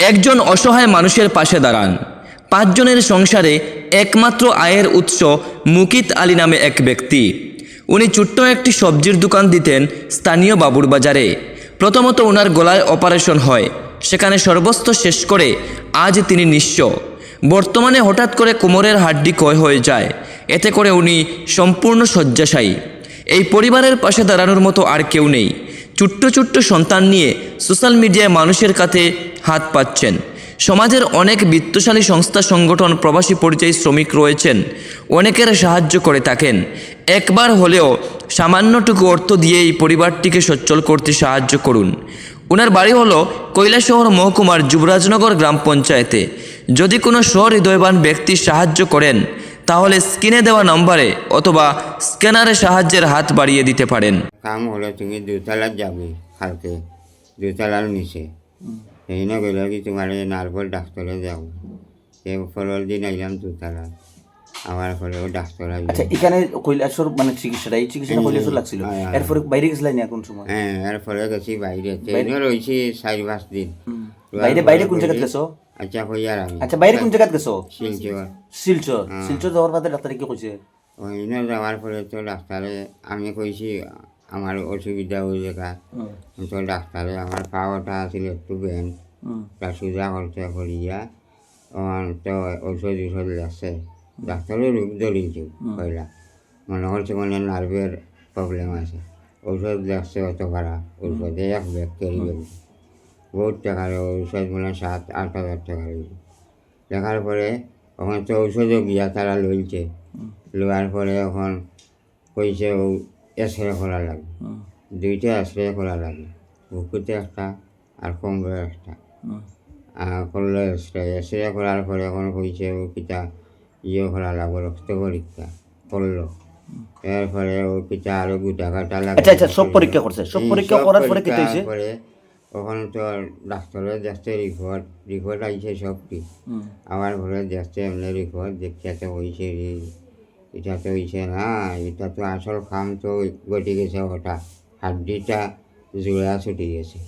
একজন অসহায় মানুষের পাশে দাঁড়ান। 5 জনের সংসারে একমাত্র আয়ের উৎস মুকিত আলী নামে এক ব্যক্তি। উনি ছোট্ট একটি সবজির দোকান দিতেন স্থানীয় বাবুর বাজারে। প্রথমত ওনার গলায় অপারেশন হয়, সেখানে সর্বস্ব শেষ করে আজ তিনি নিঃস্ব। বর্তমানে হঠাৎ করে কোমরের হাড্ডি ক্ষয় হয়ে যায়, এতে করে উনি সম্পূর্ণ শয্যাশায়ী। এই পরিবারের পাশে দাঁড়ানোর মতো আর কেউ নেই। ছোট্ট ছোট্ট সন্তান নিয়ে সোশ্যাল মিডিয়ায় মানুষের কাছে হাত পাচ্ছেন। সমাজের অনেক বিত্তশালী সংস্থা সংগঠন প্রবাসী পরিযায়ী শ্রমিক রয়েছেন, অনেকের সাহায্য করে থাকেন। একবার হলেও সামান্যটুকু অর্থ দিয়ে এই পরিবারটিকে সচ্ছল করতে সাহায্য করুন। ওনার বাড়ি হলো কৈলাসহর মহকুমার যুবরাজনগর গ্রাম পঞ্চায়েতে। যদি কোনো সহৃদয়বান ব্যক্তি সাহায্য করেন তাহলে স্ক্রিনে দেওয়া নম্বরে অথবা স্ক্যানারে সাহায্যের হাত বাড়িয়ে দিতে পারেন। কাম হলে তুমি দুতলার যাবে কালকে, দুতলার নিচে সেই না গেলে কি তোমার নার্ভল ডাক্তারে যাবো। সে পরের দিন আইলাম দুতলা, আমার পরেও ডাক্তার আইলাম। আচ্ছা, এখানে কৈলাসর মানে চিকিৎসাটা এই চিকিৎসাটা কৈলাসর লাগছিল, এরপরে বাইরে গেছিলেন না কোন সময়? হ্যাঁ, এরপরে গেছি বাইরে, ট্রেনে রয়েছি 4-5 দিন। বাইরে কোন জায়গায় গেছো? আচ্ছা হইয়ার আমি। আচ্ছা, বাইরে কোন জায়গায় গেছো? শিলচর। শিলচর যাওয়ার বাদে ডাক্তারে কি কইছে? ওইনে যাওয়ার পরে তো ডাক্তারে আমি কইছি আমার অসুবিধা হয়ে জায়গা। তো ডাক্তারে আমার পাওয়াটা আছিল একটু বেন, তা সোজা করতে করিয়া তো ঔষধ লাগছে। ডাক্তারও রোগ ধরিয়েছে পয়লা, মনে হচ্ছে মানে নার্ভের প্রবলেম আছে। ঔষধ লাগছে অত ভাড়া, ঔষধে এক ব্যাগ ক্যারি করছে, বহুত টাকার ঔষধ মানে 7-8 হাজার টাকা রয়েছে। দেখার পরে ওখানে তো ঔষধও গিয়া তারা লইছে, লওয়ার পরে এখন কইছে ও এক্সরে করা লাগবে, 2টা এক্সরে করা লাগবে, বুকুতে একটা আর কোমরে একটা। করলো এক্সরে করার পরে এখন কইছে ও পিতা করা লাগবে, রক্ত পরীক্ষা করলো। এরপরে ও পিতা আরো গোটা কাটা লাগবে। আচ্ছা, সব পরীক্ষা করছে, সব পরীক্ষা করার পরে কি হইছে? পরে ওখানে তো ডাক্তারের দেখতে রিপোর্ট আইছে সব কি। আমার ঘরে দেখতে এমনি রিপোর্ট দেখতে তো হয়েছে এটা তো হয়েছে না, এটা তো আসল খাম তো ঘটে গেছে, ওটা হাড্ডিটা জোড়া ছুটে গেছে।